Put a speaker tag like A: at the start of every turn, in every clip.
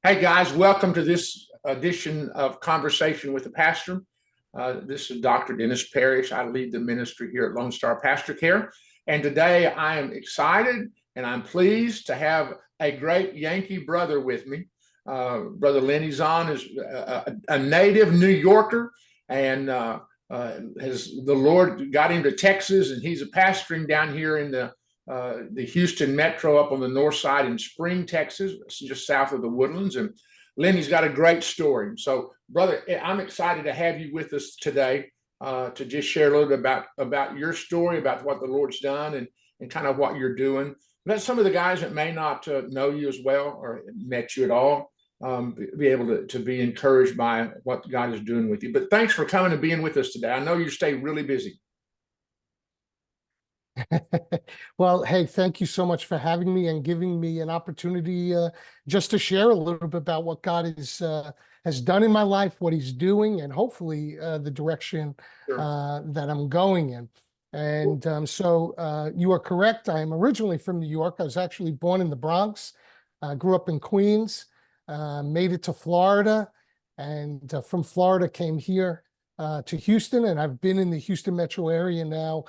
A: Hey guys, welcome to this edition of Conversation with the Pastor. This is Dr. Dennis Parrish. I lead the ministry here at Lone Star Pastor Care. And today I am excited and I'm pleased to have a great Yankee brother with me. Brother Lenny Zohn is a native New Yorker, and has the Lord got him to Texas, and he's a pastoring down here in the Houston metro up on the north side in Spring, Texas, just south of the Woodlands. And Lenny's got a great story. So, brother, I'm excited to have you with us today to just share a little bit about your story, about what the Lord's done, and kind of what you're doing. Let some of the guys that may not know you as well or met you at all be able to be encouraged by what God is doing with you. But thanks for coming and being with us today. I know you stay really busy.
B: Well, hey, thank you so much for having me and giving me an opportunity just to share a little bit about what God has done in my life, what He's doing, and hopefully the direction that I'm going in. And so you are correct. I am originally from New York. I was actually born in the Bronx, grew up in Queens, made it to Florida, and from Florida came here to Houston, and I've been in the Houston metro area now.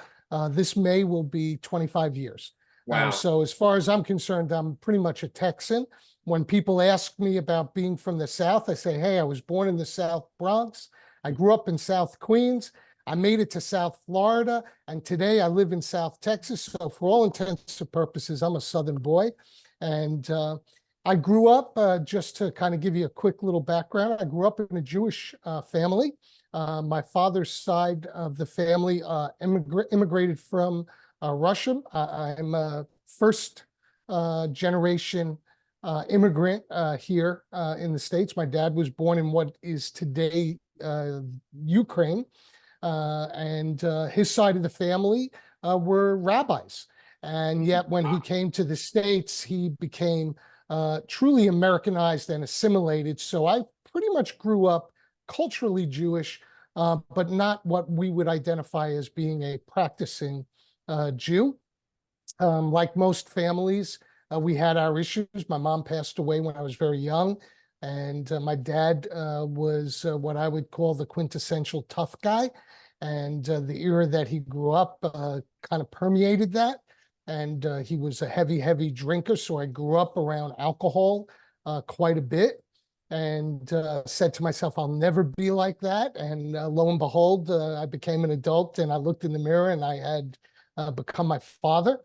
B: This May will be 25 years.
A: Wow.
B: So as far as I'm concerned, I'm pretty much a Texan. When people ask me about being from the South, I say, hey, I was born in the South Bronx. I grew up in South Queens. I made it to South Florida, and today I live in South Texas. So for all intents and purposes, I'm a Southern boy. And I grew up, just to kind of give you a quick little background, I grew up in a Jewish family. My father's side of the family immigrated from Russia. I'm a first generation immigrant here in the States. My dad was born in what is today Ukraine, and his side of the family were rabbis. And yet when he came to the States, he became truly Americanized and assimilated. So I pretty much grew up culturally Jewish, but not what we would identify as being a practicing Jew. Like most families, we had our issues. My mom passed away when I was very young, and my dad was what I would call the quintessential tough guy. And the era that he grew up kind of permeated that. And he was a heavy drinker, so I grew up around alcohol quite a bit. And said to myself, I'll never be like that. And lo and behold, I became an adult, and I looked in the mirror, and I had become my father.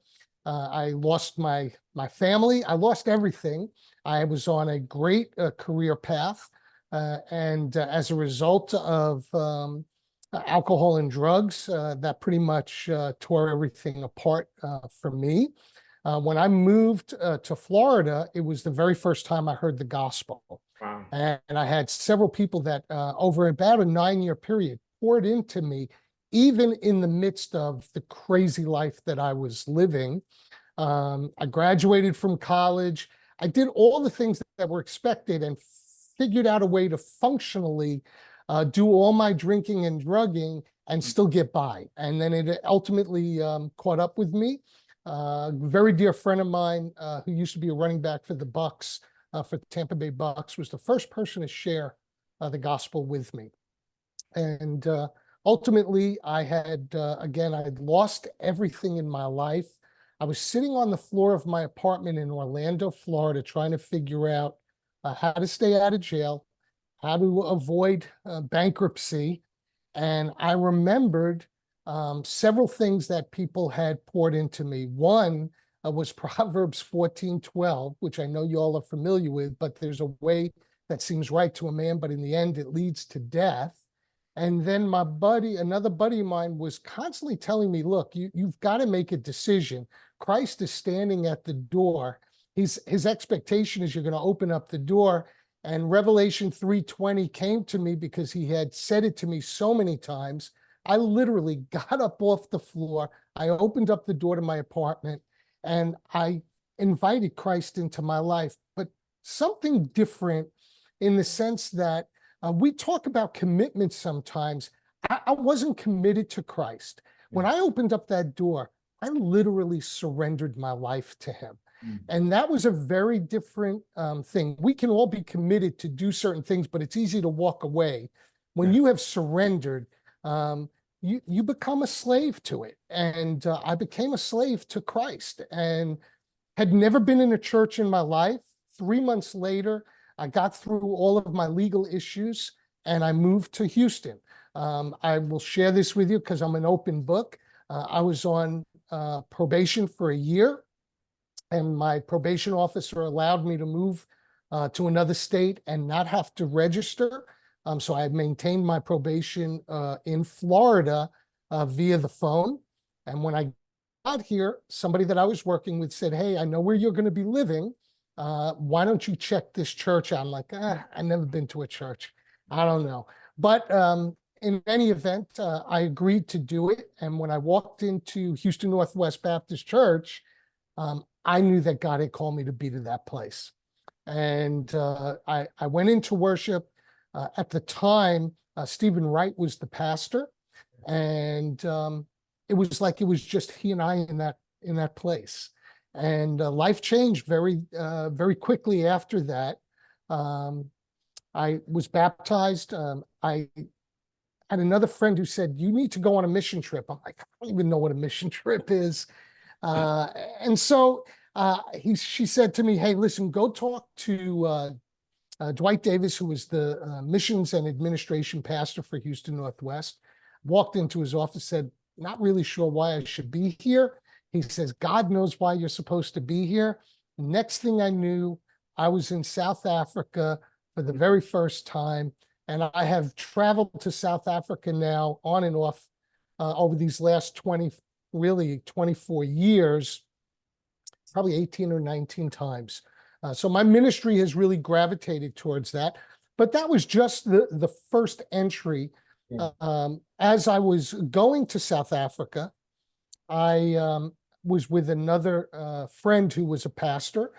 B: I lost my family. I lost everything. I was on a great career path. And as a result of alcohol and drugs, that pretty much tore everything apart for me. When I moved to Florida, it was the very first time I heard the gospel.
A: Wow.
B: And I had several people that over about a 9-year period poured into me, even in the midst of the crazy life that I was living. I graduated from college. I did all the things that were expected and figured out a way to functionally do all my drinking and drugging and still get by. And then it ultimately caught up with me. A very dear friend of mine who used to be a running back for the Bucks, for the Tampa Bay Bucks, was the first person to share the gospel with me. And ultimately, I had, again, I had lost everything in my life. I was sitting on the floor of my apartment in Orlando, Florida, trying to figure out how to stay out of jail, how to avoid bankruptcy. And I remembered several things that people had poured into me. One was Proverbs 14:12, which I know you all are familiar with, but there's a way that seems right to a man, but in the end it leads to death. And then my buddy, another buddy of mine, was constantly telling me, look, you've got to make a decision. Christ is standing at the door. His expectation is you're going to open up the door. And Revelation 3:20 came to me because he had said it to me so many times. I literally got up off the floor. I opened up the door to my apartment, and I invited Christ into my life. But something different in the sense that we talk about commitment sometimes. I wasn't committed to Christ. When I opened up that door, I literally surrendered my life to him. And that was a very different thing. We can all be committed to do certain things, but it's easy to walk away. When
A: Yeah.
B: you have surrendered, you become a slave to it. And I became a slave to Christ and had never been in a church in my life. 3 months later, I got through all of my legal issues and I moved to Houston. I will share this with you because I'm an open book. I was on probation for a year, and my probation officer allowed me to move to another state and not have to register. So I maintained my probation in Florida via the phone. And when I got here, somebody that I was working with said, "Hey, I know where you're going to be living. Why don't you check this church out?" I'm like, I've never been to a church. I don't know. But in any event, I agreed to do it. And when I walked into Houston Northwest Baptist Church, I knew that God had called me to be to that place. And I went into worship. At the time, Stephen Wright was the pastor. And it was like it was just he and I in that place. And life changed very quickly after that. I was baptized. I had another friend who said, "You need to go on a mission trip." I'm like, "I don't even know what a mission trip is." Uh, and so she said to me, "Hey, listen, go talk to Dwight Davis, who was the missions and administration pastor for Houston Northwest." Walked into his office, said, "Not really sure why I should be here." He says, "God knows why you're supposed to be here." Next thing I knew, I was in South Africa for the very first time. And I have traveled to South Africa now on and off over these last 24 years, probably 18 or 19 times. So my ministry has really gravitated towards that. But that was just the first entry. As I was going to South Africa, I was with another friend who was a pastor,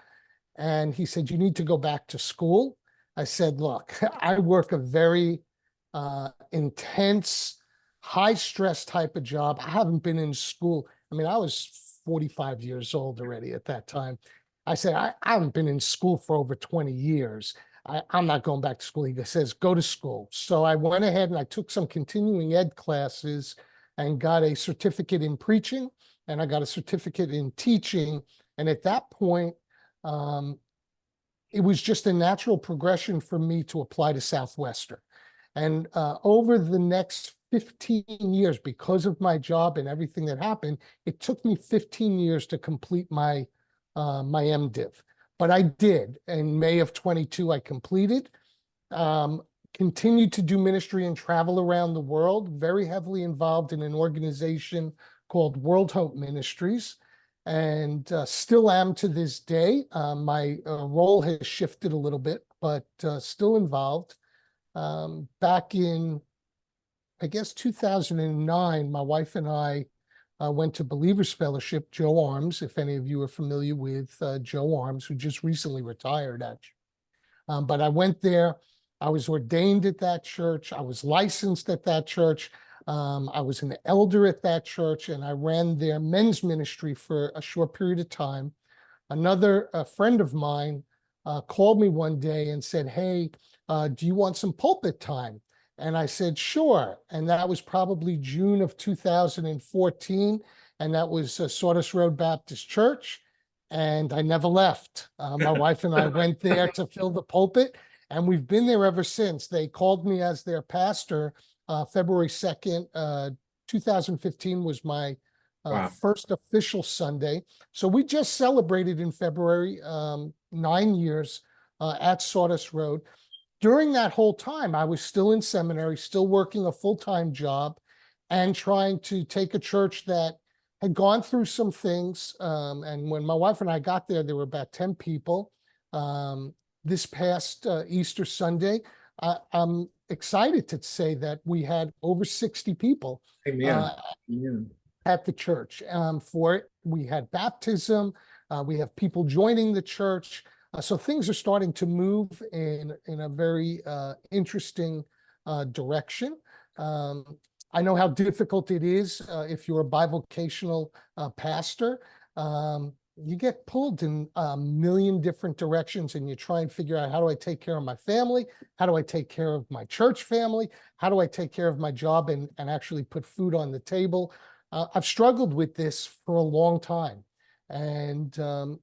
B: and he said, "You need to go back to school." I said, "Look, I work a very intense, high stress type of job. I haven't been in school." I mean, I was 45 years old already at that time. I said, I haven't been in school for over 20 years. I'm not going back to school." He says, "Go to school." So I went ahead and I took some continuing ed classes and got a certificate in preaching, and I got a certificate in teaching. And at that point, it was just a natural progression for me to apply to Southwestern. And over the next 15 years, because of my job and everything that happened, it took me 15 years to complete my MDiv. But I did. In May of 22, I completed. Continued to do ministry and travel around the world, very heavily involved in an organization called World Hope Ministries, and still am to this day. My role has shifted a little bit, but still involved. Back in, I guess, 2009, my wife and I went to Believers Fellowship, Joe Arms, if any of you are familiar with Joe Arms, who just recently retired, actually. But I went there. I was ordained at that church. I was licensed at that church. I was an elder at that church, and I ran their men's ministry for a short period of time. Another friend of mine called me one day and said, "Hey, do you want some pulpit time?" And I said, "Sure." And that was probably June of 2014. And that was Sawdust Road Baptist Church. And I never left. My wife and I went there to fill the pulpit, and we've been there ever since. They called me as their pastor February 2nd. 2015 was my
A: Wow.
B: first official Sunday. So we just celebrated in February 9 years at Sawdust Road. During that whole time, I was still in seminary, still working a full-time job, and trying to take a church that had gone through some things. And when my wife and I got there, there were about 10 people. This past Easter Sunday, I'm excited to say that we had over 60 people
A: Amen. Amen.
B: at the church for it. We had baptism. We have people joining the church. So things are starting to move in a very interesting direction. I know how difficult it is if you're a bivocational pastor. you get pulled in a million different directions, and you try and figure out, how do I take care of my family? How do I take care of my church family? How do I take care of my job and actually put food on the table? I've struggled with this for a long time, and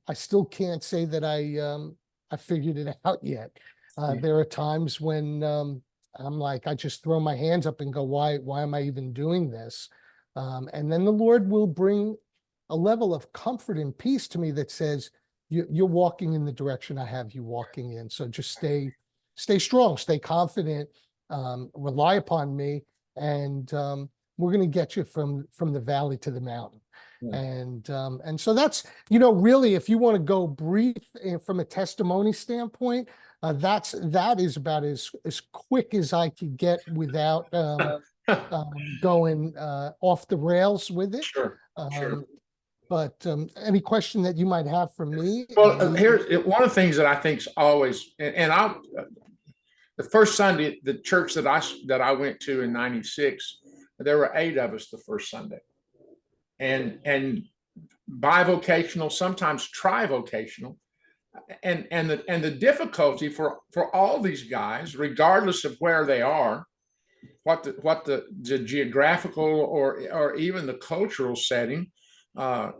B: I still can't say that I figured it out yet. There are times when I'm like, I just throw my hands up and go, why am I even doing this? And then the Lord will bring a level of comfort and peace to me that says, you're walking in the direction I have you walking in. So just stay strong, stay confident, rely upon me, and we're going to get you from the valley to the mountain.
A: Yeah.
B: And so that's, really, if you want to go brief from a testimony standpoint, that is about as quick as I could get without going off the rails with it.
A: Sure, sure.
B: But any question that you might have for me?
A: Well, here's one of the things that I think is always, and I, the first Sunday, the church that I went to in '96, there were 8 of us the first Sunday, and bivocational, sometimes trivocational, and the difficulty for all these guys, regardless of where they are, what the geographical or even the cultural setting.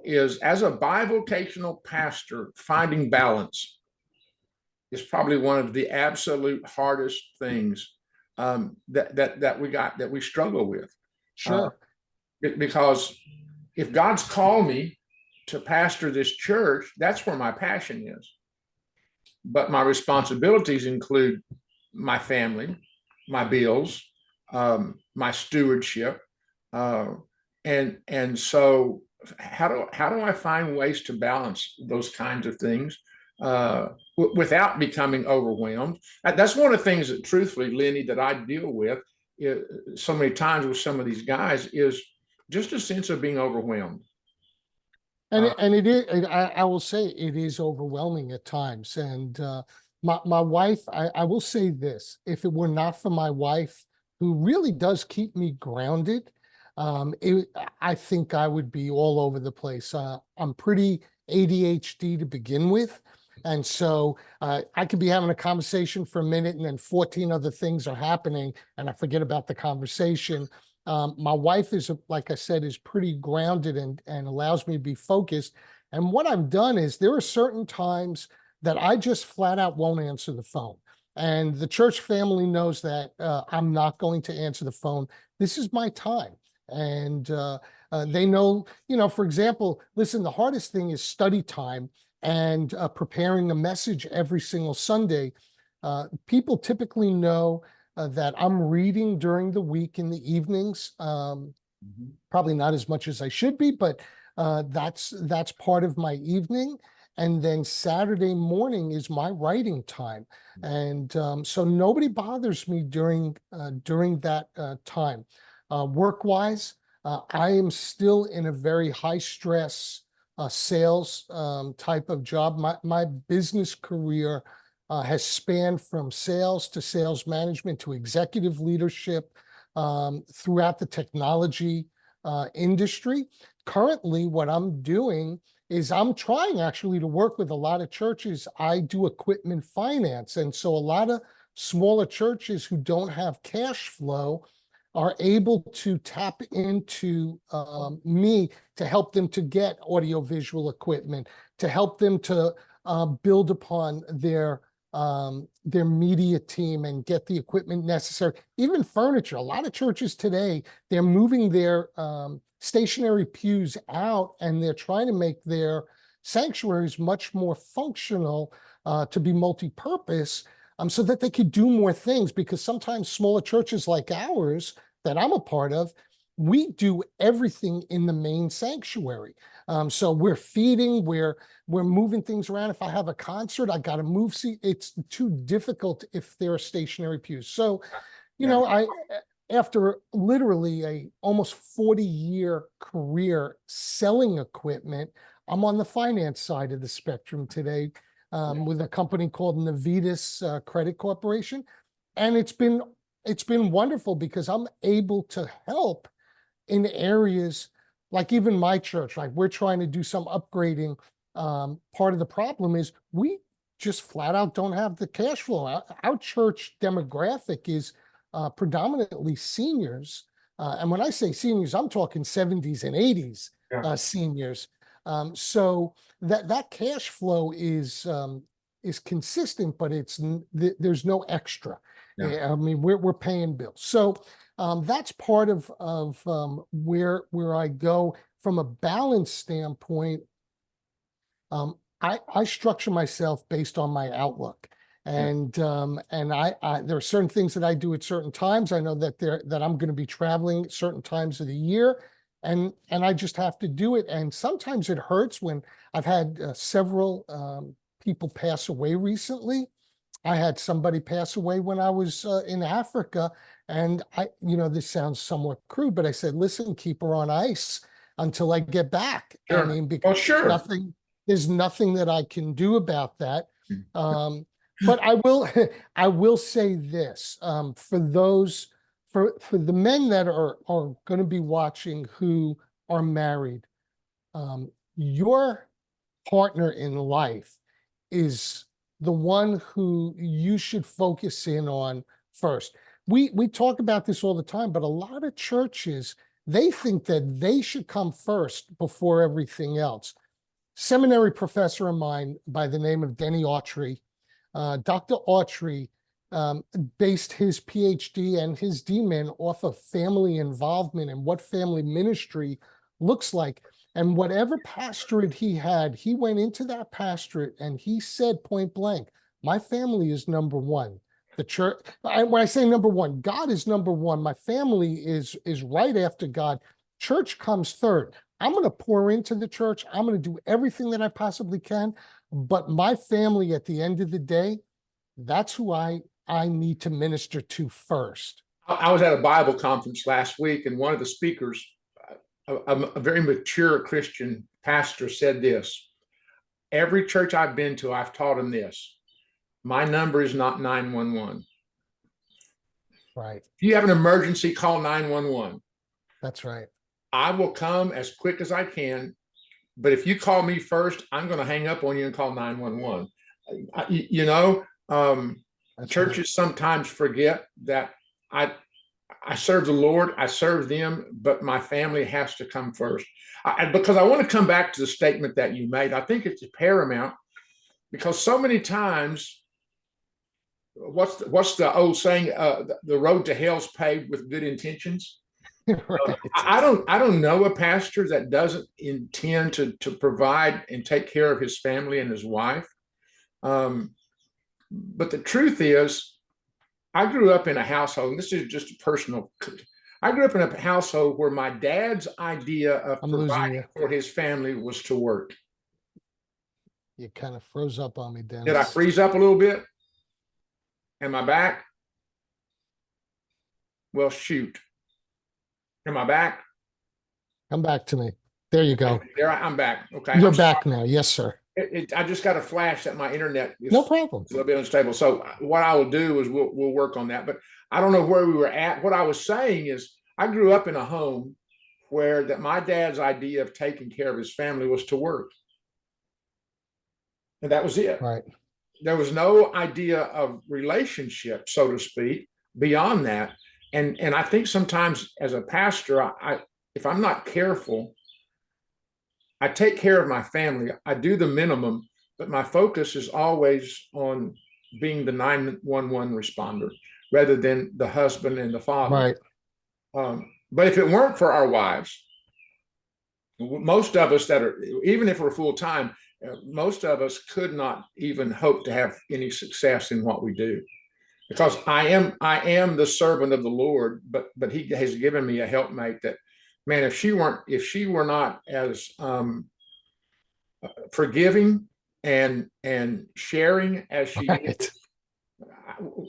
A: Is, as a bivocational pastor, finding balance is probably one of the absolute hardest things that we struggle with.
B: Sure.
A: Because if God's called me to pastor this church, that's where my passion is. But my responsibilities include my family, my bills, my stewardship, and so how do I find ways to balance those kinds of things without becoming overwhelmed? That's one of the things that, truthfully, Lenny, that I deal with so many times with some of these guys, is just a sense of being overwhelmed.
B: And it is, I will say, it is overwhelming at times. And my wife, I will say this: if it were not for my wife, who really does keep me grounded, I think I would be all over the place. I'm pretty ADHD to begin with. And so I could be having a conversation for a minute, and then 14 other things are happening, and I forget about the conversation. My wife is, like I said, is pretty grounded and allows me to be focused. And what I've done is, there are certain times that I just flat out won't answer the phone. And the church family knows that I'm not going to answer the phone. This is my time. And they know, for example, listen, the hardest thing is study time and preparing a message every single Sunday. People typically know that I'm reading during the week in the evenings. Probably not as much as I should be, but that's part of my evening. And then Saturday morning is my writing time. And so nobody bothers me during that time. Work-wise, I am still in a very high-stress sales type of job. My business career has spanned from sales to sales management to executive leadership throughout the technology industry. Currently, what I'm doing is I'm trying actually to work with a lot of churches. I do equipment finance. And so a lot of smaller churches who don't have cash flow are able to tap into me to help them to get audiovisual equipment, to help them to build upon their media team and get the equipment necessary. Even furniture. A lot of churches today, they're moving their stationary pews out, and they're trying to make their sanctuaries much more functional to be multi-purpose, so that they could do more things. Because sometimes smaller churches like ours that I'm a part of, we do everything in the main sanctuary. So we're feeding, we're moving things around. If I have a concert, I got to move seat. It's too difficult if there are stationary pews. So, after literally a almost 40-year career selling equipment, I'm on the finance side of the spectrum today with a company called Navitas Credit Corporation. And it's been wonderful, because I'm able to help in areas like even my church. Like, we're trying to do some upgrading part of the problem is we just flat out don't have the cash flow. Our church demographic is predominantly seniors. And when I say seniors, I'm talking 70s and 80s
A: Yeah.
B: seniors. So that cash flow is consistent, but there's no extra.
A: Yeah.
B: I mean, we're paying bills. So that's part of where I go from a balance standpoint. I structure myself based on my outlook.
A: Yeah.
B: And I there are certain things that I do at certain times. I know that I'm going to be traveling at certain times of the year, and I just have to do it. And sometimes it hurts when I've had several people pass away recently. I had somebody pass away when I was in Africa, and this sounds somewhat crude, but I said, listen, keep her on ice until I get back. I
A: Sure.
B: mean,
A: Oh,
B: because
A: sure.
B: there's nothing that I can do about that. But I will say this, for the men that are going to be watching who are married, your partner in life is the one who you should focus in on first. We talk about this all the time, but a lot of churches, they think that they should come first before everything else. Seminary professor of mine by the name of Denny Autry, Dr. Autry, based his PhD and his DMin off of family involvement and what family ministry looks like. And whatever pastorate he had, he went into that pastorate and he said point blank, my family is number one. The church, when I say number one, God is number one. My family is right after God. Church comes third. I'm going to pour into the church. I'm going to do everything that I possibly can. But my family, at the end of the day, that's who I need to minister to first.
A: I was at a Bible conference last week, and one of the speakers, a very mature Christian pastor, said this: every church I've been to, I've taught them this. My number is not 911.
B: Right.
A: If you have an emergency, call 911.
B: That's right. I
A: will come as quick as I can. But if you call me first, I'm going to hang up on you and call 911. Churches right. Sometimes forget that I serve the Lord, I serve them, but my family has to come first. Because I want to come back to the statement that you made. I think it's paramount, because so many times, what's the old saying? The road to hell's paved with good intentions. Right. I don't know a pastor that doesn't intend to provide and take care of his family and his wife. But the truth is, I grew up in a household, and this is just a personal. I grew up in a household where my dad's idea of providing for his family was to work.
B: You kind of froze up on me, Dennis.
A: Did I freeze up a little bit? Am I back? Well, shoot. Am I back?
B: Come back to me. There you go.
A: There, I'm back. Okay.
B: You're back now. Yes, sir.
A: I just got a flash that my internet is
B: no problem.
A: A little bit unstable. So what I will do is we'll work on that. But I don't know where we were at. What I was saying is I grew up in a home where that my dad's idea of taking care of his family was to work. And that was it.
B: Right.
A: There was no idea of relationship, so to speak, beyond that. And I think sometimes as a pastor, if I'm not careful, I take care of my family. I do the minimum, but my focus is always on being the 911 responder rather than the husband and the father.
B: Right.
A: But if it weren't for our wives, most of us that are, even if we're full time, most of us could not even hope to have any success in what we do. Because I am the servant of the Lord, but He has given me a helpmate that, man, if she were not as forgiving and sharing as she is,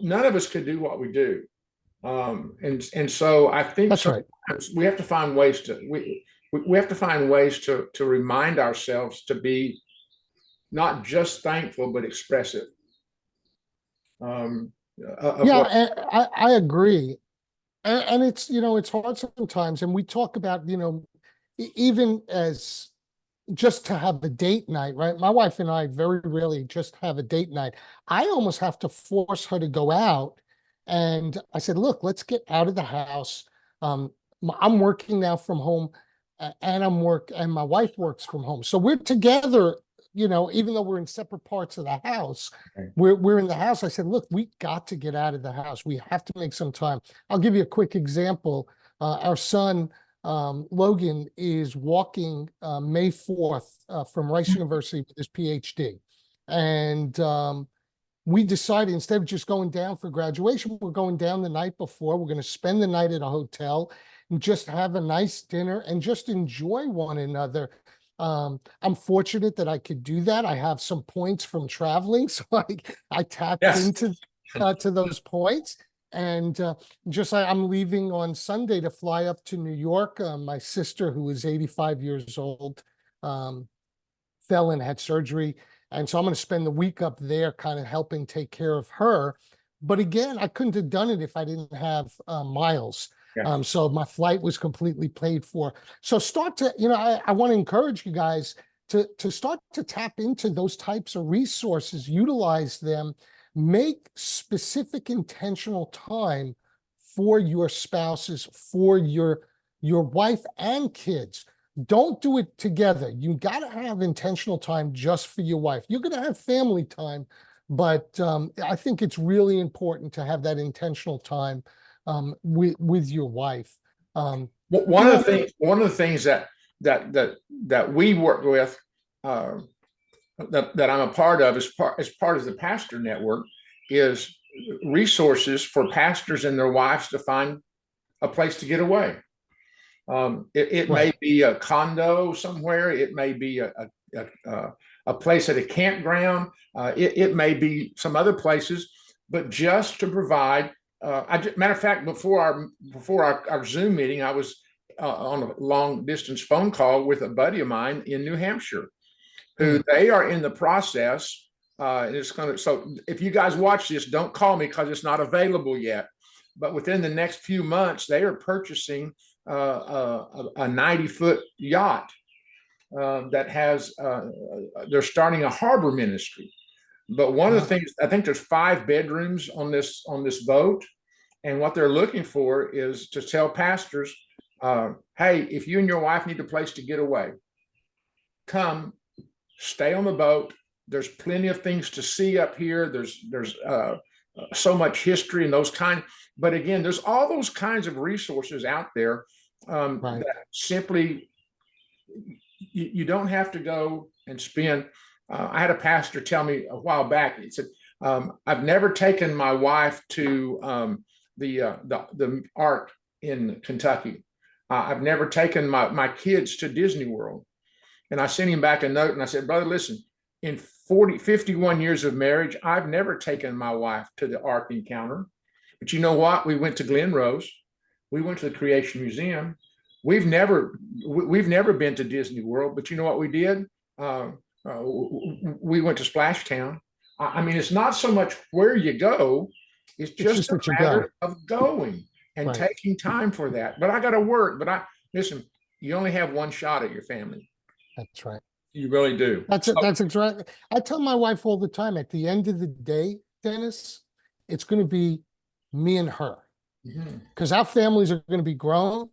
A: none of us could do what we do. And so I think
B: that's right.
A: We have to find ways to we have to find ways to remind ourselves to be not just thankful but expressive.
B: I agree. And it's, it's hard sometimes. And we talk about, even as, just to have a date night, right? My wife and I very rarely just have a date night. I almost have to force her to go out. And I said, look, let's get out of the house. I'm working now from home and and my wife works from home. So we're together, even though we're in separate parts of the house,
A: Right.
B: we're in the house. I said, look, we got to get out of the house. We have to make some time. I'll give you a quick example. Our son, Logan, is walking May 4th from Rice University with his PhD. And we decided instead of just going down for graduation, we're going down the night before. We're going to spend the night at a hotel and just have a nice dinner and just enjoy one another. I'm fortunate that I could do that. I have some points from traveling, so I tapped
A: Yes.
B: into to those points. And just I'm leaving on Sunday to fly up to New York. My sister, who is 85 years old, fell and had surgery. And so I'm going to spend the week up there kind of helping take care of her. But again, I couldn't have done it if I didn't have miles.
A: Yeah.
B: So my flight was completely paid for. So start to, I want to encourage you guys to start to tap into those types of resources, utilize them, make specific intentional time for your spouses, for your wife and kids. Don't do it together. You got to have intentional time just for your wife. You're going to have family time, but I think it's really important to have that intentional time with your wife.
A: One of the things that we work with, that I'm a part of as part of the pastor network, is resources for pastors and their wives to find a place to get away. It
B: Right.
A: may be a condo somewhere. It may be a place at a campground. It may be some other places, but just to provide. Matter of fact, before our Zoom meeting, I was on a long distance phone call with a buddy of mine in New Hampshire, who they are in the process. And it's going to. So if you guys watch this, don't call me because it's not available yet. But within the next few months, they are purchasing a 90-foot yacht that has. They're starting a harbor ministry. But one of the things, I think there's 5 bedrooms on this boat, and what they're looking for is to tell pastors, hey, if you and your wife need a place to get away, come, stay on the boat. There's plenty of things to see up here. There's so much history and those kind. But again, there's all those kinds of resources out there that simply you don't have to go and spend. I had a pastor tell me a while back. He said, "I've never taken my wife to the art in Kentucky. I've never taken my kids to Disney World." And I sent him back a note and I said, "Brother, listen, in 51 years of marriage, I've never taken my wife to the Ark Encounter. But you know what? We went to Glen Rose. We went to the Creation Museum. We've never been to Disney World, but you know what we did? We went to Splash Town. I mean, it's not so much where you go, it's just a matter of going and taking time for that. But I got to work. But listen, you only have one shot at your family.
B: That's right.
A: You really do.
B: That's exactly. I tell my wife all the time, at the end of the day, Dennis, it's going to be me and her, because our families are going to be grown.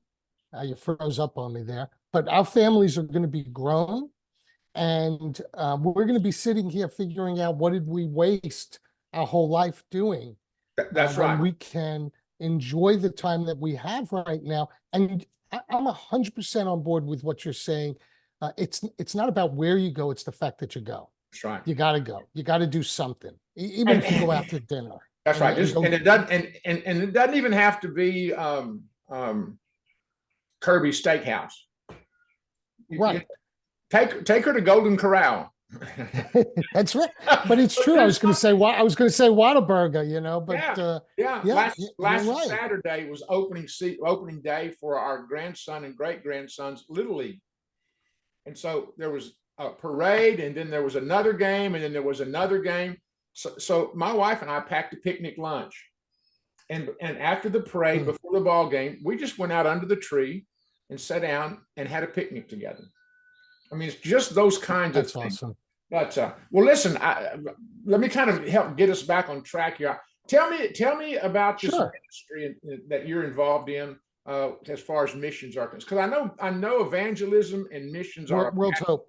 B: You froze up on me there, but our families are going to be grown, and we're going to be sitting here figuring out what did we waste our whole life doing.
A: That's right.
B: When we can enjoy the time that we have right now. And I'm 100% on board with what you're saying. It's not about where you go, it's the fact that you go.
A: That's right.
B: You got to go. You got to do something, even if you go out to dinner.
A: That's right. And it doesn't, and it doesn't even have to be Kirby's Steakhouse.
B: Right.
A: Take her to Golden Corral.
B: That's right. But it's true. I was going to say Whataburger, but
A: last Saturday was opening day for our grandson and great grandson's Little League. And so there was a parade, and then there was another game, and then there was another game. So my wife and I packed a picnic lunch. And after the parade, before the ball game, we just went out under the tree and sat down and had a picnic together. I mean, it's just those kinds of
B: That's
A: things.
B: awesome.
A: But well, listen, let me kind of help get us back on track here. Tell me about this
B: Sure.
A: ministry that you're involved in as far as missions are concerned. Because I know evangelism and missions are
B: World's Hope.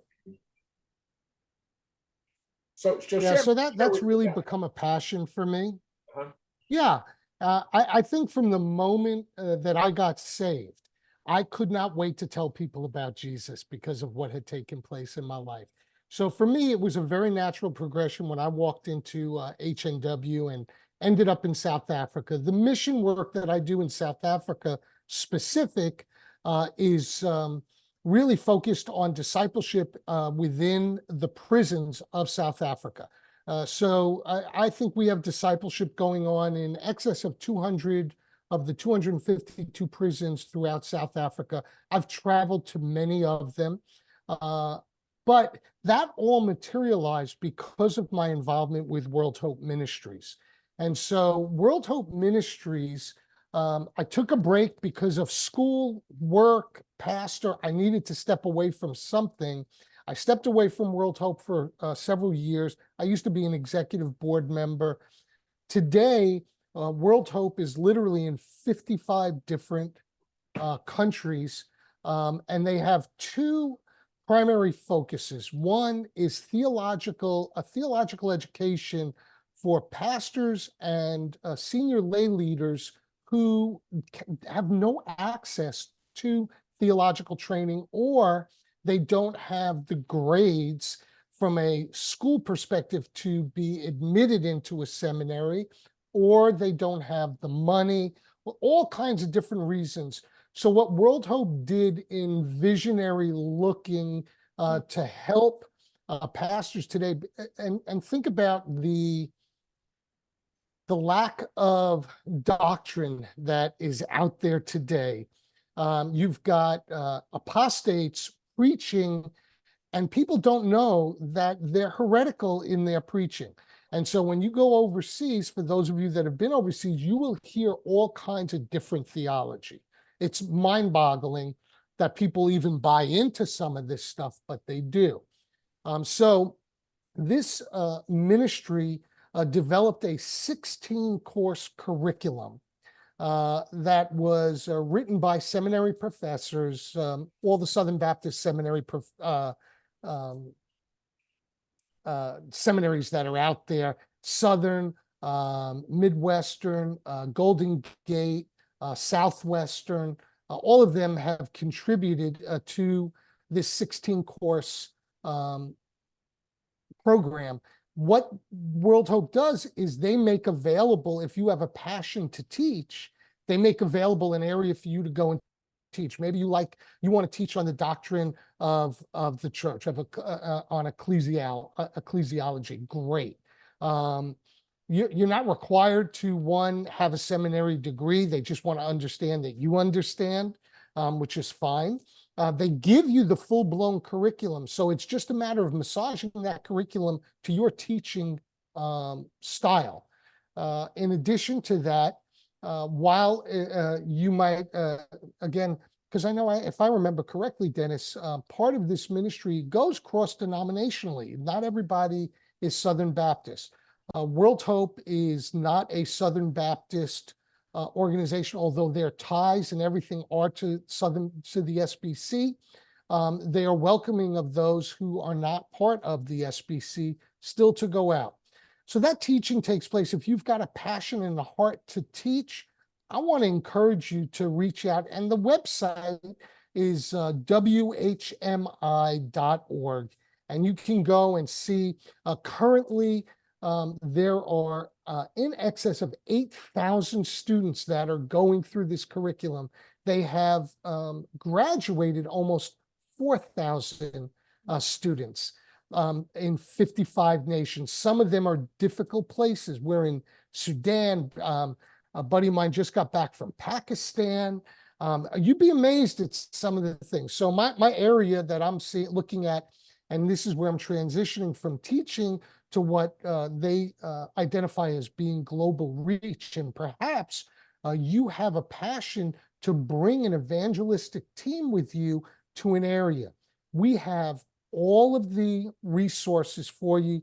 A: so
B: Yeah,
A: share,
B: so
A: share
B: that's
A: with me
B: really
A: about
B: become a passion for me.
A: that. Uh-huh.
B: Yeah, I think from the moment that I got saved, I could not wait to tell people about Jesus because of what had taken place in my life. So for me, it was a very natural progression when I walked into HNW and ended up in South Africa. The mission work that I do in South Africa specific is really focused on discipleship within the prisons of South Africa. So I think we have discipleship going on in excess of 200 of the 252 prisons throughout South Africa. I've traveled to many of them, but that all materialized because of my involvement with World Hope Ministries. And so World Hope Ministries, I took a break because of school, work, pastor. I needed to step away from something. I stepped away from World Hope for several years. I used to be an executive board member. Today, World Hope is literally in 55 different countries, and they have two primary focuses. One is a theological education for pastors and senior lay leaders who have no access to theological training, or they don't have the grades from a school perspective to be admitted into a seminary, or they don't have the money, all kinds of different reasons. So what World Hope did in visionary looking to help pastors today, and think about the lack of doctrine that is out there today. You've got apostates preaching, and people don't know that they're heretical in their preaching. And so when you go overseas, for those of you that have been overseas, you will hear all kinds of different theology. It's mind-boggling that people even buy into some of this stuff, but they do. So this ministry developed a 16-course curriculum that was written by seminary professors, all the Southern Baptist seminary seminaries that are out there, Southern, Midwestern, Golden Gate, Southwestern, all of them have contributed to this 16-course program. What World Hope does is they make available, if you have a passion to teach, they make available an area for you to go and teach. Maybe you want to teach on the doctrine of the church, on ecclesiology. Great. You're not required to, one, have a seminary degree. They just want to understand that you understand, which is fine. They give you the full-blown curriculum, so it's just a matter of massaging that curriculum to your teaching style. In addition to that, while you might, again, because I know if I remember correctly, Dennis, part of this ministry goes cross-denominationally. Not everybody is Southern Baptist. World Hope is not a Southern Baptist organization, although their ties and everything are to the SBC. They are welcoming of those who are not part of the SBC still to go out. So that teaching takes place. If you've got a passion and a heart to teach, I want to encourage you to reach out. And the website is whmi.org. And you can go and see currently there are in excess of 8,000 students that are going through this curriculum. They have graduated almost 4,000 students in 55 nations. Some of them are difficult places. We're in Sudan. A buddy of mine just got back from Pakistan. You'd be amazed at some of the things. So my area that I'm looking at, and this is where I'm transitioning from teaching to what they identify as being global reach. And perhaps you have a passion to bring an evangelistic team with you to an area. We have all of the resources for you.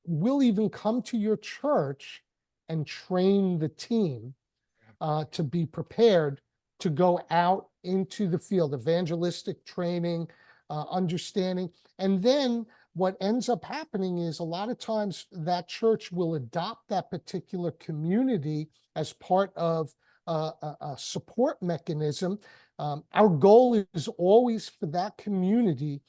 B: We'll even come to your church and train the team to be prepared to go out into the field, evangelistic training, understanding. And then what ends up happening is a lot of times that church will adopt that particular community as part of a support mechanism. Our goal is always for that community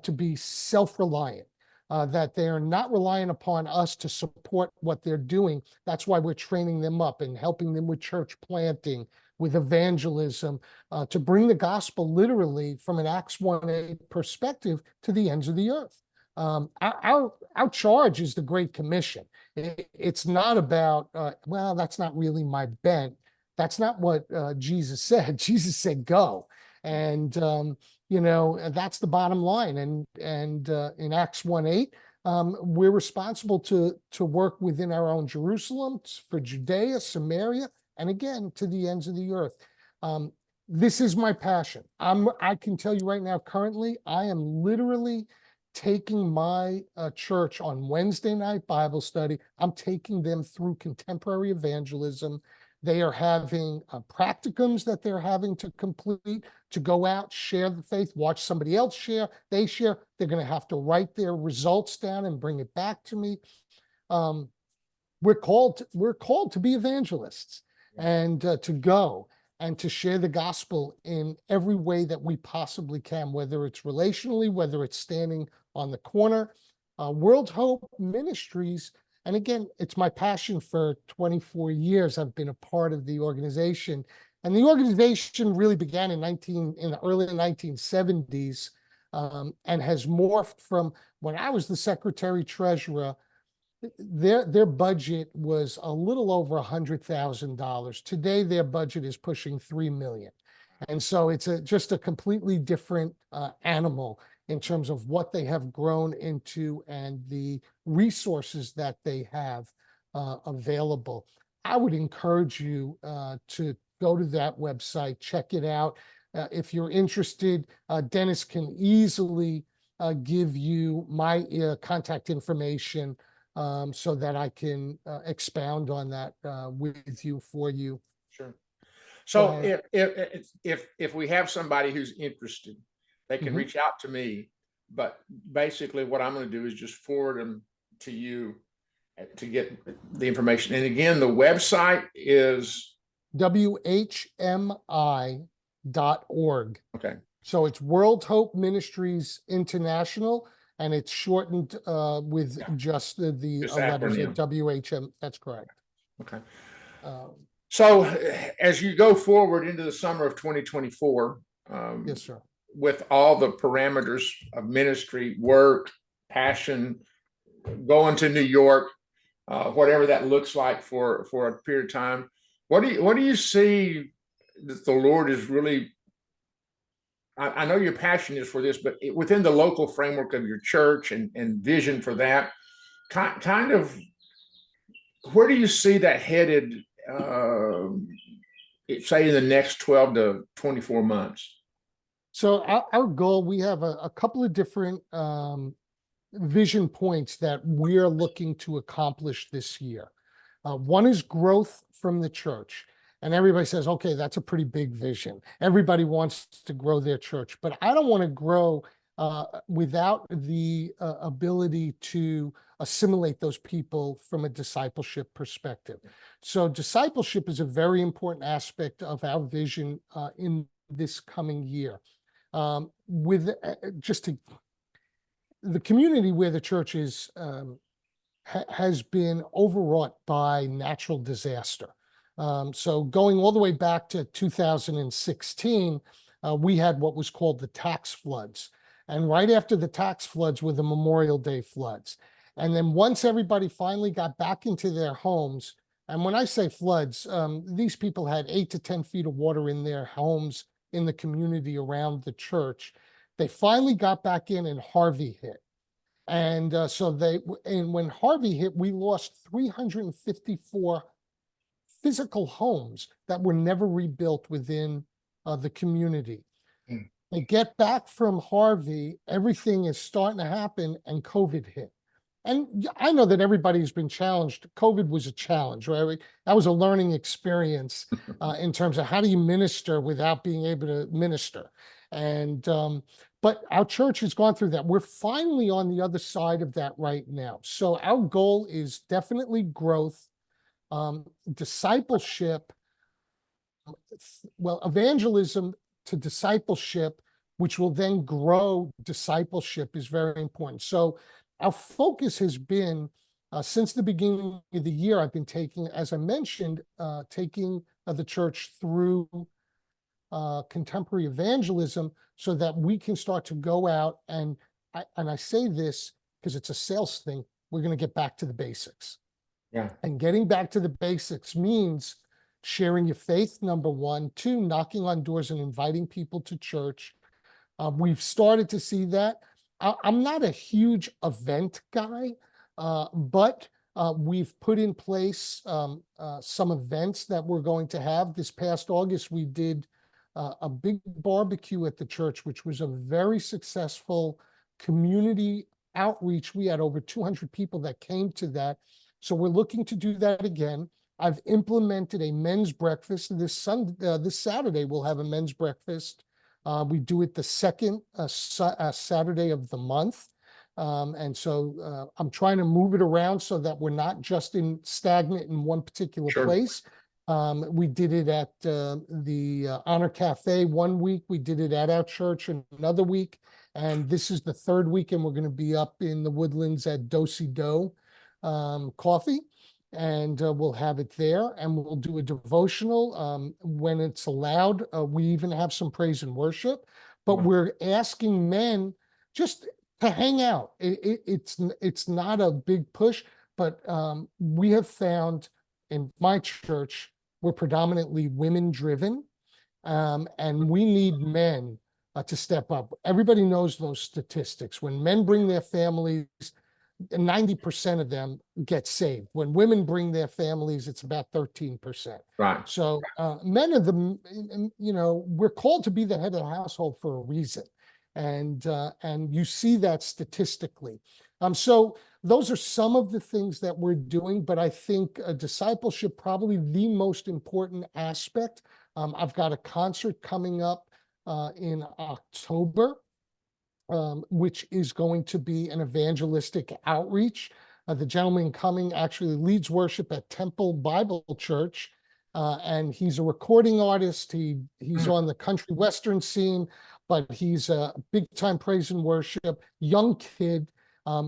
B: to be self-reliant, that they are not relying upon us to support what they're doing. That's why we're training them up and helping them with church planting, with evangelism, to bring the gospel literally from an Acts 1:8 perspective to the ends of the earth. Our charge is the Great Commission. It's not about, well, that's not really my bent. That's not what Jesus said. Jesus said, go. And, that's the bottom line. And in Acts 1:8, we're responsible to work within our own Jerusalem, for Judea, Samaria, and again, to the ends of the earth. This is my passion. I can tell you right now, currently, I am literally taking my church on Wednesday night Bible study. I'm taking them through contemporary evangelism. They are having practicums that they're having to complete to go out, share the faith, watch somebody else share, they share. They're going to have to write their results down and bring it back to me. We're called to be evangelists and to go and to share the gospel in every way that we possibly can, whether it's relationally, whether it's standing on the corner. World Hope Ministries, and again, it's my passion. For 24 years, I've been a part of the organization. And the organization really began in the early 1970s, and has morphed from when I was the secretary treasurer. Their budget was a little over $100,000. Today, their budget is pushing $3 million. And so it's just a completely different animal in terms of what they have grown into and the resources that they have available. I would encourage you to go to that website, check it out. If you're interested, Dennis can easily give you my contact information so that I can expound on that with you, for you.
A: Sure. So if we have somebody who's interested, they can reach out to me. But basically, what I'm going to do is just forward them to you to get the information. And again, the website is
B: WHMI.org.
A: Okay.
B: So it's World Hope Ministries International, and it's shortened with just the letters of WHM. That's correct.
A: Okay. So as you go forward into the summer of 2024,
B: yes, sir,
A: with all the parameters of ministry, work, passion, going to New York, whatever that looks like for a period of time, what do you see that the Lord is really? I know your passion is for this, but within the local framework of your church and vision for that, kind of, where do you see that headed? Say in the next 12 to 24 months.
B: So our goal, we have a couple of different vision points that we're looking to accomplish this year. One is growth from the church. And everybody says, okay, that's a pretty big vision. Everybody wants to grow their church, but I don't want to grow without the ability to assimilate those people from a discipleship perspective. So discipleship is a very important aspect of our vision in this coming year. With the community where the church is has been overwrought by natural disaster. So going all the way back to 2016, we had what was called the tax floods. And right after the tax floods were the Memorial Day floods. And then once everybody finally got back into their homes, and when I say floods, these people had 8 to 10 feet of water in their homes in the community around the church. They finally got back in, and Harvey hit. And when Harvey hit, we lost 354 physical homes that were never rebuilt within the community. They get back from Harvey, everything is starting to happen, and COVID hit. And I know that everybody's been challenged. COVID was a challenge, right? That was a learning experience in terms of how do you minister without being able to minister. And but our church has gone through that. We're finally on the other side of that right now. So our goal is definitely growth, discipleship, well, evangelism to discipleship, which will then grow discipleship, is very important. So our focus has been since the beginning of the year, I've been taking, as I mentioned, taking the church through contemporary evangelism so that we can start to go out and I say this because it's a sales thing. We're going to get back to the basics.
A: Yeah.
B: And getting back to the basics means sharing your faith, number one. Two, knocking on doors and inviting people to church. We've started to see that. I'm not a huge event guy, but we've put in place some events that we're going to have. This past August, we did a big barbecue at the church, which was a very successful community outreach. We had over 200 people that came to that. So we're looking to do that again. I've implemented a men's breakfast. This Saturday, we'll have a men's breakfast. We do it the second Saturday of the month. And so I'm trying to move it around so that we're not just stagnant in one particular
A: Sure.
B: place. We did it at the Honor Cafe one week. We did it at our church another week. And this is the third week, and we're going to be up in the Woodlands at Do-Si Do Coffee. And we'll have it there, and we'll do a devotional when it's allowed. We even have some praise and worship, but we're asking men just to hang out. It's not a big push, but we have found in my church, we're predominantly women driven, and we need men to step up. Everybody knows those statistics. When men bring their families, 90% of them get saved. When women bring their families, it's about 13%.
A: Right.
B: So men are we're called to be the head of the household for a reason. And you see that statistically. So those are some of the things that we're doing, but I think discipleship, probably the most important aspect. I've got a concert coming up in October, which is going to be an evangelistic outreach. The gentleman coming actually leads worship at Temple Bible Church, and he's a recording artist. He's on the country western scene, but he's a big-time praise and worship, young kid.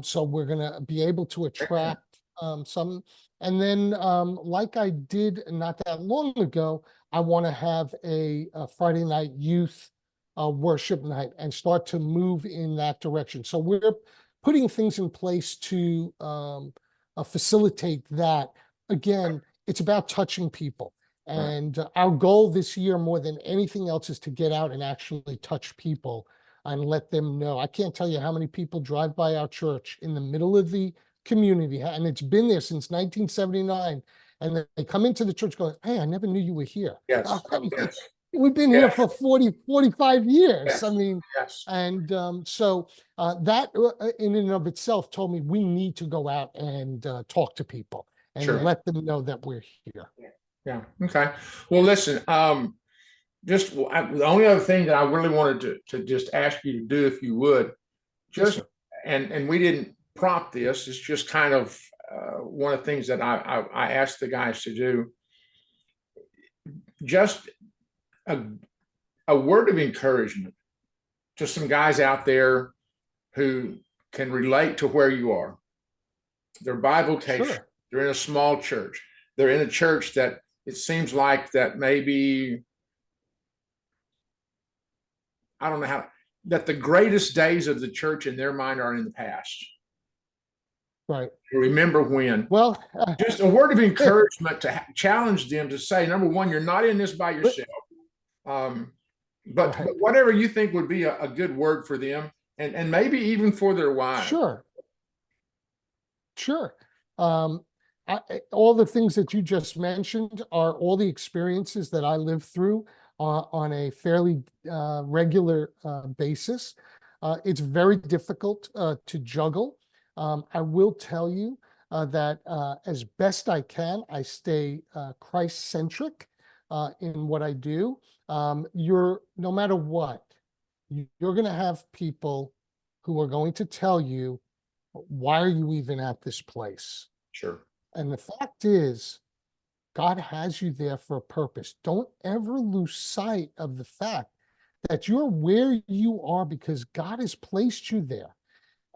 B: So we're going to be able to attract some. And then, like I did not that long ago, I want to have a Friday night youth worship night and start to move in that direction. So we're putting things in place to facilitate that. Again, it's about touching people. And our goal this year, more than anything else, is to get out and actually touch people and let them know. I can't tell you how many people drive by our church in the middle of the community, and it's been there since 1979. And they come into the church going, "Hey, I never knew you were here."
A: Yes. Yes.
B: We've been here for 40, 45 years.
A: Yes.
B: I mean,
A: Yes.
B: and so that in and of itself told me we need to go out and talk to people and
A: Sure.
B: let them know that we're here.
A: Yeah. Okay. Well, listen, the only other thing that I really wanted to just ask you to do, if you would, just,
B: Yes,
A: and we didn't prompt this, it's just kind of one of the things that I asked the guys to do. Just a word of encouragement to some guys out there who can relate to where you are. They're bivocation.
B: Sure.
A: They're in a small church. They're in a church that it seems like that maybe, I don't know how, that the greatest days of the church in their mind are in the past.
B: Right.
A: Remember when.
B: Well,
A: just a word of encouragement to challenge them to say, number one, you're not in this by yourself. But whatever you think would be a good word for them, and maybe even for their wives.
B: Sure. Sure. All the things that you just mentioned are all the experiences that I lived through. on a fairly regular basis. It's very difficult to juggle. I will tell you that as best I can, I stay Christ-centric in what I do. No matter what, you're going to have people who are going to tell you, why are you even at this place?
A: Sure.
B: And the fact is, God has you there for a purpose. Don't ever lose sight of the fact that you're where you are because God has placed you there.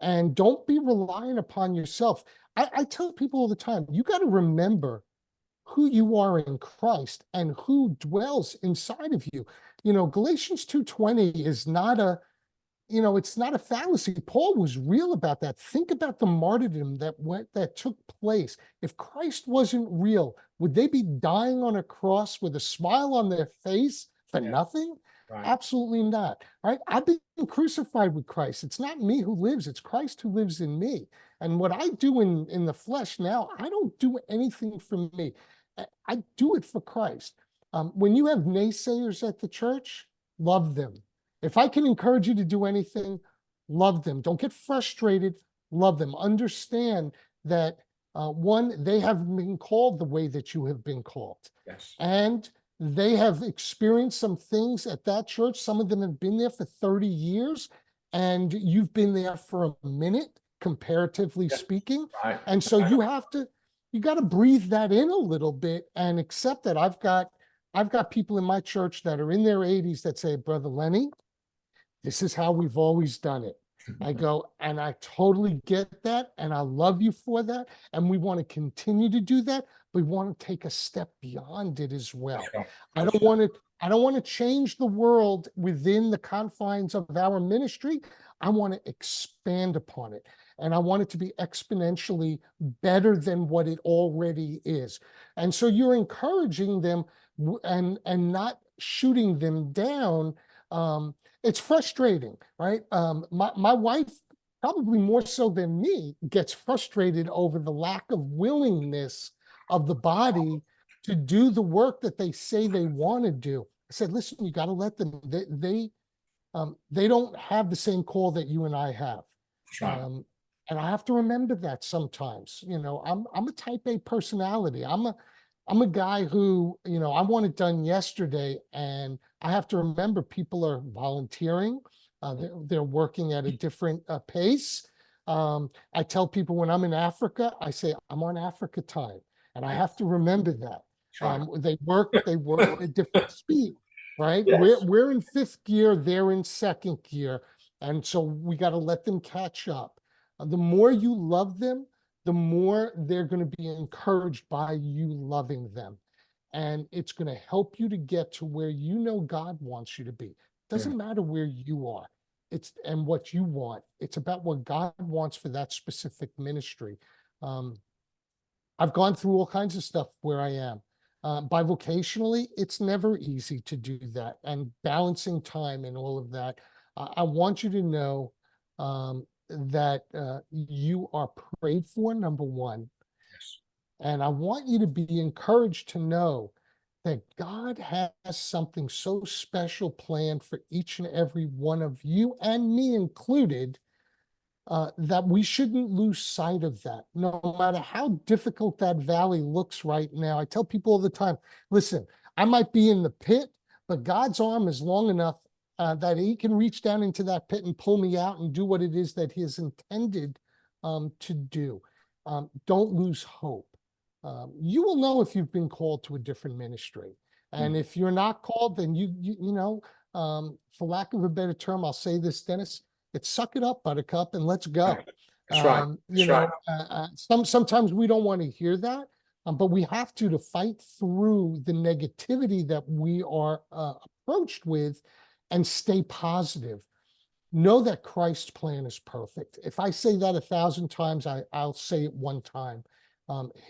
B: And don't be relying upon yourself. I tell people all the time, you got to remember who you are in Christ and who dwells inside of you. Galatians 2:20 is not it's not a fallacy. Paul was real about that. Think about the martyrdom that took place. If Christ wasn't real, would they be dying on a cross with a smile on their face for nothing?
A: Right.
B: Absolutely not. Right? I've been crucified with Christ. It's not me who lives, it's Christ who lives in me. And what I do in the flesh now, I don't do anything for me. I do it for Christ. When you have naysayers at the church, love them. If I can encourage you to do anything, love them. Don't get frustrated. Love them. Understand that one, they have been called the way that you have been called.
A: Yes.
B: And they have experienced some things at that church. Some of them have been there for 30 years, and you've been there for a minute, comparatively speaking.
A: Right.
B: And so you got to breathe that in a little bit and accept that I've got people in my church that are in their 80s that say, Brother Lenny, this is how we've always done it. I go, and I totally get that, and I love you for that, and we want to continue to do that, but we want to take a step beyond it as well.
A: Sure.
B: I don't want to change the world within the confines of our ministry. I want to expand upon it, and I want it to be exponentially better than what it already is. And so you're encouraging them and not shooting them down. It's frustrating, right? My wife, probably more so than me, gets frustrated over the lack of willingness of the body to do the work that they say they want to do. I said, listen, you got to let them. They don't have the same call that you and I have.
A: Right.
B: And I have to remember that sometimes. I'm a type A personality. I'm a guy who, I want it done yesterday, and I have to remember people are volunteering. They're working at a different pace. I tell people when I'm in Africa, I say, I'm on Africa time. And I have to remember that.
A: Right.
B: They work at a different speed, right?
A: Yes.
B: We're in fifth gear, they're in second gear. And so we got to let them catch up. The more you love them, the more they're going to be encouraged by you loving them. And it's going to help you to get to where God wants you to be. Doesn't matter where you are. And what you want. It's about what God wants for that specific ministry. I've gone through all kinds of stuff where I am. Bivocationally, it's never easy to do that. And balancing time and all of that. I want you to know that you are prayed for, number one.
A: Yes.
B: And I want you to be encouraged to know that God has something so special planned for each and every one of you, and me included, that we shouldn't lose sight of that, no matter how difficult that valley looks right now. I tell people all the time, listen, I might be in the pit, but God's arm is long enough that he can reach down into that pit and pull me out and do what it is that he has intended to do. Don't lose hope. You will know if you've been called to a different ministry. And if you're not called, then for lack of a better term, I'll say this, Dennis, it's suck it up, buttercup, and let's go.
A: That's right.
B: Sometimes we don't want to hear that, but we have to fight through the negativity that we are approached with and stay positive. Know that Christ's plan is perfect. If I say that 1,000 times, I'll say it one time.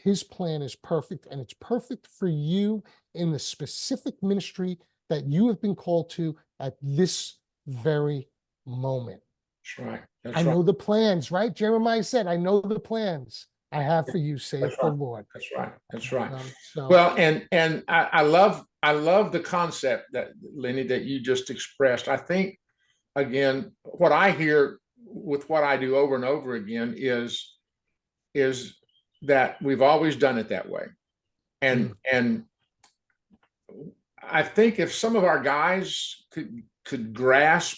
B: His plan is perfect, and it's perfect for you in the specific ministry that you have been called to at this very moment.
A: That's right.
B: I know the plans, right? Jeremiah said, I know the plans I have for you, saith
A: That's
B: the
A: right.
B: Lord.
A: That's right. That's right.
B: So
A: Well, and I love the concept that, Lenny, that you just expressed. I think, again, what I hear with what I do over and over again is that we've always done it that way. And I think if some of our guys could grasp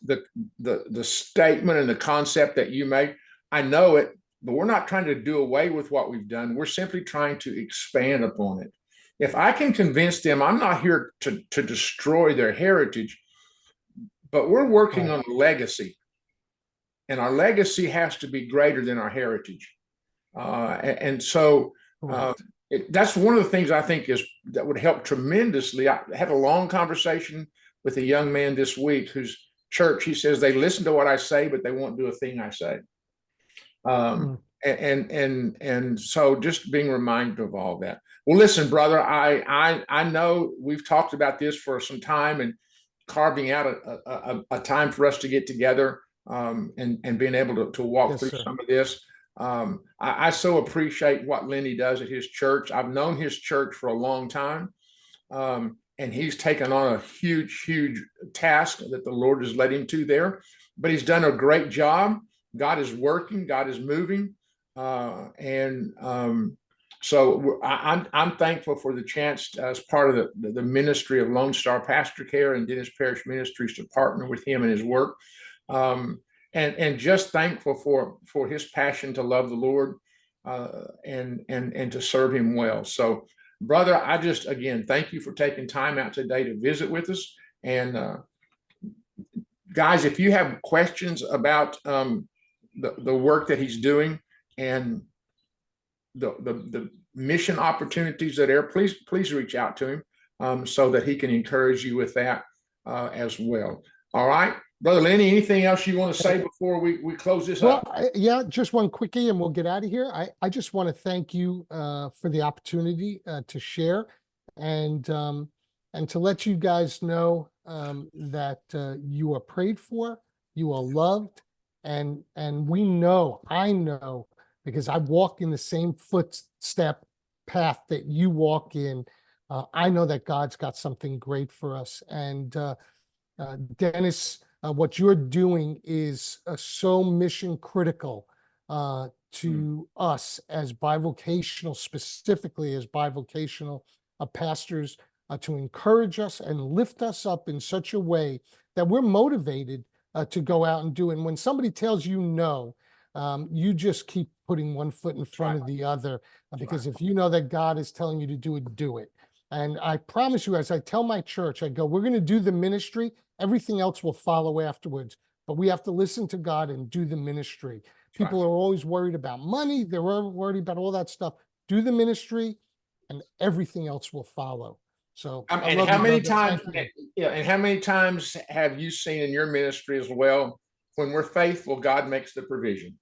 A: the statement and the concept that you make, I know it, but we're not trying to do away with what we've done. We're simply trying to expand upon it. If I can convince them, I'm not here to destroy their heritage, but we're working on a legacy, and our legacy has to be greater than our heritage. And so that's one of the things I think that would help tremendously. I had a long conversation with a young man this week whose church, he says, they listen to what I say, but they won't do a thing I say. And so just being reminded of all that. Well, listen, brother, I know we've talked about this for some time, and carving out a time for us to get together, and being able to walk through some of this. I so appreciate what Lenny does at his church. I've known his church for a long time, and he's taken on a huge task that the Lord has led him to there. But he's done a great job. God is working. God is moving, so I'm thankful for the chance, as part of the ministry of Lone Star Pastor Care and Dennis Parish Ministries, to partner with him in his work. And just thankful for his passion to love the Lord, and to serve him well. So, brother, I just, again, thank you for taking time out today to visit with us. And guys, if you have questions about the work that he's doing and the mission opportunities that are, please reach out to him, so that he can encourage you with that as well. All right. Brother Lenny, anything else you want to say before we close this up?
B: Yeah, just one quickie and we'll get out of here. I just want to thank you for the opportunity to share, and to let you guys know that you are prayed for, you are loved, and I know, because I walk in the same footstep path that you walk in. I know that God's got something great for us. And Dennis, what you're doing is so mission critical to us as bivocational, specifically as bivocational pastors, to encourage us and lift us up in such a way that we're motivated to go out and do it. And when somebody tells you no, you just keep putting one foot in front of the other, because if you know that God is telling you to do it, do it. And I promise you, as I tell my church, I go, we're going to do the ministry. Everything else will follow afterwards. But we have to listen to God and do the ministry. People are always worried about money. They're worried about all that stuff. Do the ministry, and everything else will follow. So,
A: and how many times? Yeah, and how many times have you seen in your ministry as well, when we're faithful, God makes the provision?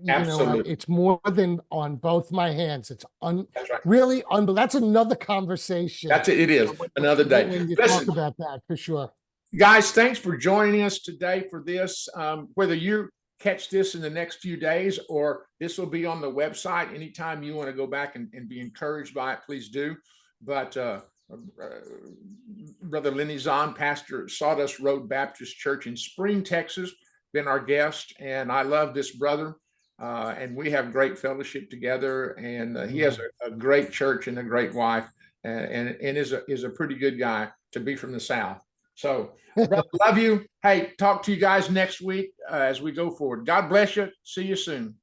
A: Absolutely.
B: It's more than on both my hands. It's
A: That's right.
B: Really that's another conversation.
A: That's it. It is another day.
B: When you talk about that, for sure.
A: Guys, thanks for joining us today for this. Whether you catch this in the next few days, or this will be on the website, anytime you want to go back and be encouraged by it, please do. But Brother Lenny Zohn, pastor, Sawdust Road Baptist Church in Spring, Texas, been our guest, and I love this brother, and we have great fellowship together. And he has a great church and a great wife, and is a pretty good guy to be from the South. So, brother, love you. Hey, talk to you guys next week as we go forward. God bless you. See you soon.